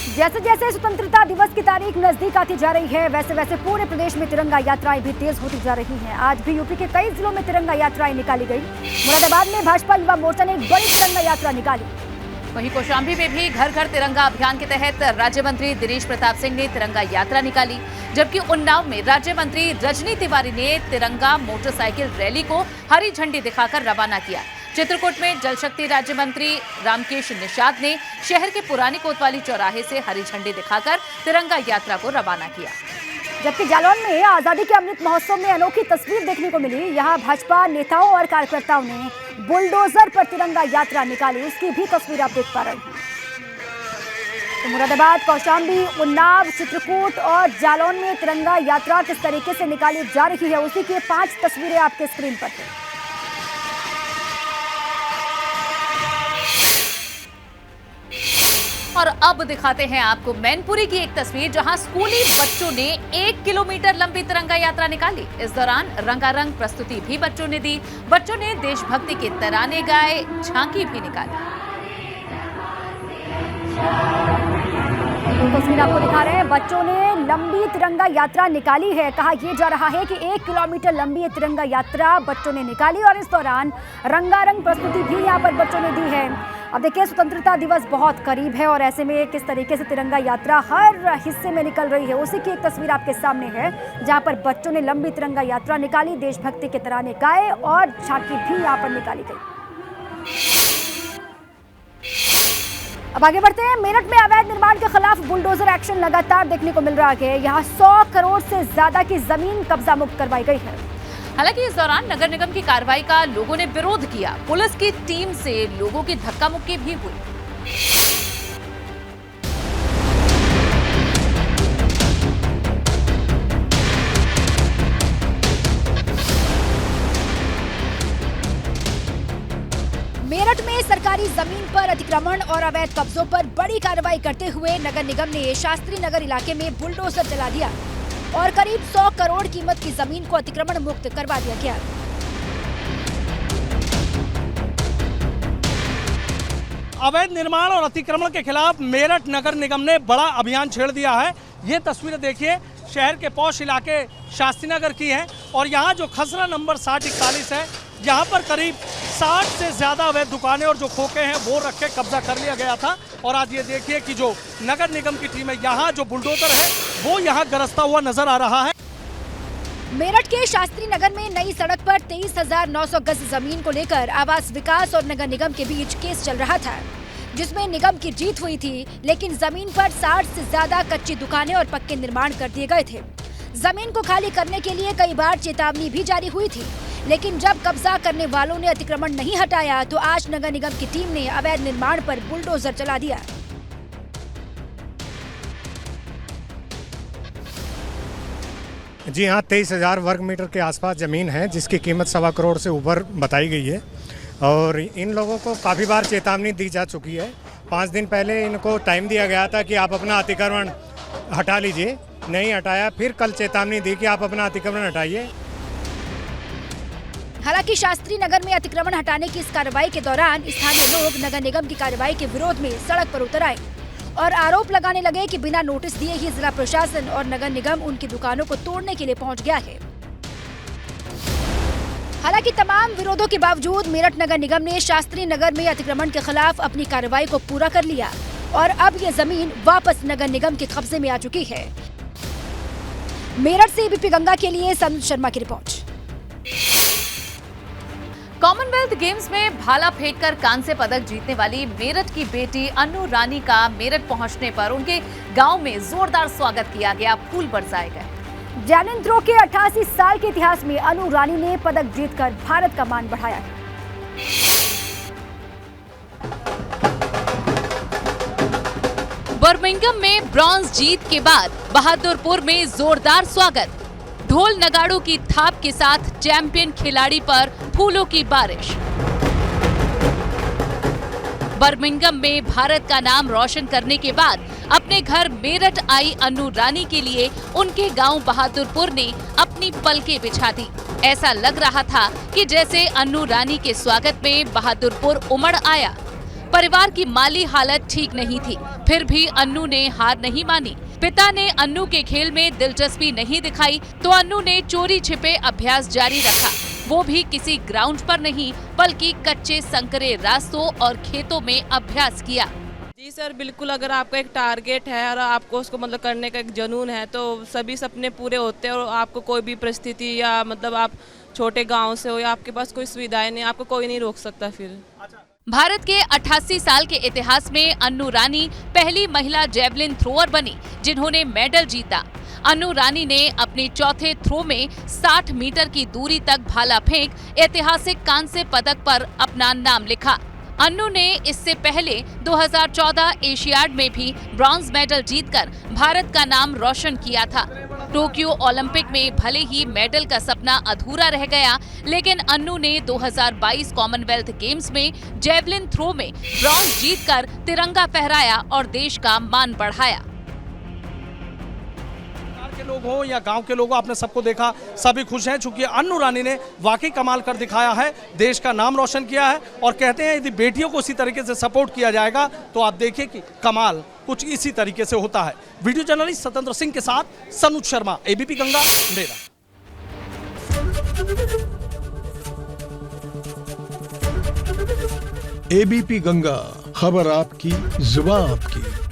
जैसे जैसे स्वतंत्रता दिवस की तारीख नजदीक आती जा रही है, वैसे वैसे पूरे प्रदेश में तिरंगा यात्राएं भी तेज होती जा रही हैं। आज भी यूपी के कई जिलों में तिरंगा यात्राएं निकाली गई। मुरादाबाद में भाजपा युवा मोर्चा ने एक बड़ी तिरंगा यात्रा निकाली। वहीं कौशाम्बी में भी घर घर तिरंगा अभियान के तहत राज्य मंत्री दिनेश प्रताप सिंह ने तिरंगा यात्रा निकाली, जबकि उन्नाव में राज्य मंत्री रजनी तिवारी ने तिरंगा मोटरसाइकिल रैली को हरी झंडी दिखाकर रवाना किया। चित्रकूट में जल शक्ति राज्य मंत्री रामकेश निषाद ने शहर के पुरानी कोतवाली चौराहे से हरी झंडी दिखाकर तिरंगा यात्रा को रवाना किया। जबकि जालौन में आजादी के अमृत महोत्सव में अनोखी तस्वीर देखने को मिली। यहाँ भाजपा नेताओं और कार्यकर्ताओं ने बुलडोजर पर तिरंगा यात्रा निकाली, उसकी भी तस्वीर आप देख पा रहे हैं। तो मुरादाबाद, कौशाम्बी, उन्नाव, चित्रकूट और जालौन में तिरंगा यात्रा किस तरीके से निकाली जा रही है, उसी की 5 तस्वीरें आपके स्क्रीन पर है। और अब दिखाते हैं आपको मैनपुरी की एक तस्वीर, जहां स्कूली बच्चों ने 1 किलोमीटर लंबी तिरंगा यात्रा निकाली। इस दौरान रंगारंग प्रस्तुति भी बच्चों ने दी। बच्चों ने देशभक्ति के तराने गाए, झांकी भी निकाली। तस्वीर आपको दिखा रहे हैं, बच्चों ने लंबी तिरंगा यात्रा निकाली है। कहा यह जा रहा है कि 1 किलोमीटर लंबी तिरंगा यात्रा बच्चों ने निकाली और इस दौरान रंगारंग प्रस्तुति भी यहाँ पर बच्चों ने दी है। अब देखिए, स्वतंत्रता दिवस बहुत करीब है और ऐसे में किस तरीके से तिरंगा यात्रा हर हिस्से में निकल रही है, उसी की एक तस्वीर आपके सामने है, जहां पर बच्चों ने लंबी तिरंगा यात्रा निकाली, देशभक्ति के तराने गाए और झांकी भी यहाँ पर निकाली गई। अब आगे बढ़ते हैं। मेरठ में अवैध निर्माण के खिलाफ बुलडोजर एक्शन लगातार देखने को मिल रहा है। यहाँ 100 करोड़ से ज्यादा की जमीन कब्जा मुक्त करवाई गई है। हालांकि इस दौरान नगर निगम की कार्रवाई का लोगों ने विरोध किया। पुलिस की टीम से लोगों की धक्का मुक्की भी हुई। मेरठ में सरकारी जमीन पर अतिक्रमण और अवैध कब्जों पर बड़ी कार्रवाई करते हुए नगर निगम ने शास्त्री नगर इलाके में बुलडोजर चला दिया और करीब 100 करोड़ कीमत की जमीन को अतिक्रमण मुक्त करवा दिया गया। अवैध निर्माण और अतिक्रमण के खिलाफ मेरठ नगर निगम ने बड़ा अभियान छेड़ दिया है। ये तस्वीरें देखिए, शहर के पौष इलाके शास्त्री नगर की हैं और यहाँ जो खसरा नंबर 6041 है, यहाँ पर करीब 60 से ज़्यादा अवैध दुकानें और जो खोखे हैं वो रख के कब्जा कर लिया गया था। और आज ये देखिए कि जो नगर निगम की टीम है, यहाँ जो बुलडोजर है वो यहाँ गरजता हुआ नजर आ रहा है। मेरठ के शास्त्री नगर में नई सड़क पर 23,900 गज जमीन को लेकर आवास विकास और नगर निगम के बीच केस चल रहा था, जिसमें निगम की जीत हुई थी, लेकिन जमीन पर 60 से ज्यादा कच्ची दुकानें और पक्के निर्माण कर दिए गए थे। जमीन को खाली करने के लिए कई बार चेतावनी भी जारी हुई थी, लेकिन जब कब्जा करने वालों ने अतिक्रमण नहीं हटाया तो आज नगर निगम की टीम ने अवैध निर्माण पर बुलडोजर चला दिया। जी हाँ, 23,000 वर्ग मीटर के आसपास ज़मीन है, जिसकी कीमत 1.25 करोड़ से ऊपर बताई गई है और इन लोगों को काफ़ी बार चेतावनी दी जा चुकी है। 5 दिन पहले इनको टाइम दिया गया था कि आप अपना अतिक्रमण हटा लीजिए, नहीं हटाया। फिर कल चेतावनी दी कि आप अपना अतिक्रमण हटाइए। हालांकि शास्त्री नगर में अतिक्रमण हटाने की इस कार्रवाई के दौरान स्थानीय लोग नगर निगम की कार्रवाई के विरोध में सड़क पर उतर आए और आरोप लगाने लगे कि बिना नोटिस दिए ही जिला प्रशासन और नगर निगम उनकी दुकानों को तोड़ने के लिए पहुंच गया है। हालांकि तमाम विरोधों के बावजूद मेरठ नगर निगम ने शास्त्री नगर में अतिक्रमण के खिलाफ अपनी कार्रवाई को पूरा कर लिया और अब ये जमीन वापस नगर निगम के कब्जे में आ चुकी है। मेरठ से एबीपी गंगा के लिए सनुज शर्मा की रिपोर्ट। कॉमनवेल्थ गेम्स में भाला फेंककर कांस्य पदक जीतने वाली मेरठ की बेटी अनु रानी का मेरठ पहुंचने पर उनके गांव में जोरदार स्वागत किया गया, फूल बरसाए गए। जैवलिन थ्रो के 88 साल के इतिहास में अनु रानी ने पदक जीतकर भारत का मान बढ़ाया है। बर्मिंघम में ब्रॉन्ज जीत के बाद बहादुरपुर में जोरदार स्वागत, ढोल नगाड़ों की थाप के साथ चैंपियन खिलाड़ी पर फूलों की बारिश। बर्मिंघम में भारत का नाम रोशन करने के बाद अपने घर मेरठ आई अनु रानी के लिए उनके गांव बहादुरपुर ने अपनी पलकें बिछा दी। ऐसा लग रहा था कि जैसे अनु रानी के स्वागत में बहादुरपुर उमड़ आया। परिवार की माली हालत ठीक नहीं थी, फिर भी अन्नू ने हार नहीं मानी। पिता ने अन्नू के खेल में दिलचस्पी नहीं दिखाई तो अन्नू ने चोरी छिपे अभ्यास जारी रखा, वो भी किसी ग्राउंड पर नहीं बल्कि कच्चे संकरे रास्तों और खेतों में अभ्यास किया। जी सर, बिल्कुल। अगर आपका एक टारगेट है और आपको उसको मतलब करने का एक जुनून है तो सभी सपने पूरे होते हैं। और आपको कोई भी परिस्थिति या मतलब आप छोटे गांव से हो या आपके पास कोई सुविधाएं नहीं, आपको कोई नहीं रोक सकता। फिर भारत के 88 साल के इतिहास में अन्नू रानी पहली महिला जेवलिन थ्रोअर बनी जिन्होंने मेडल जीता। अन्नू रानी ने अपने चौथे थ्रो में 60 मीटर की दूरी तक भाला फेंक ऐतिहासिक कांस्य पदक पर अपना नाम लिखा। अन्नू ने इससे पहले 2014 एशियाड में भी ब्रॉन्ज मेडल जीतकर भारत का नाम रोशन किया था। टोक्यो ओलंपिक में भले ही मेडल का सपना अधूरा रह गया, लेकिन अन्नू ने 2022 कॉमनवेल्थ गेम्स में जेवलिन थ्रो में ब्रॉन्ज जीतकर तिरंगा फहराया और देश का मान बढ़ाया। के लोग हो या गांव के लोग हो, आपने सबको देखा, सभी खुश हैं क्योंकि अन्नू रानी ने वाकई कमाल कर दिखाया है, देश का नाम रोशन किया है। और कहते हैं यदि बेटियों को इसी तरीके से सपोर्ट किया जाएगा तो आप देखिए कि कमाल कुछ इसी तरीके से होता है। वीडियो जर्नलिस्ट स्वतंत्र सिंह के साथ सनुज शर्मा, एबीपी गंगा, डेरा। एबीपी गंगा, खबर आपकी, जुबान आपकी।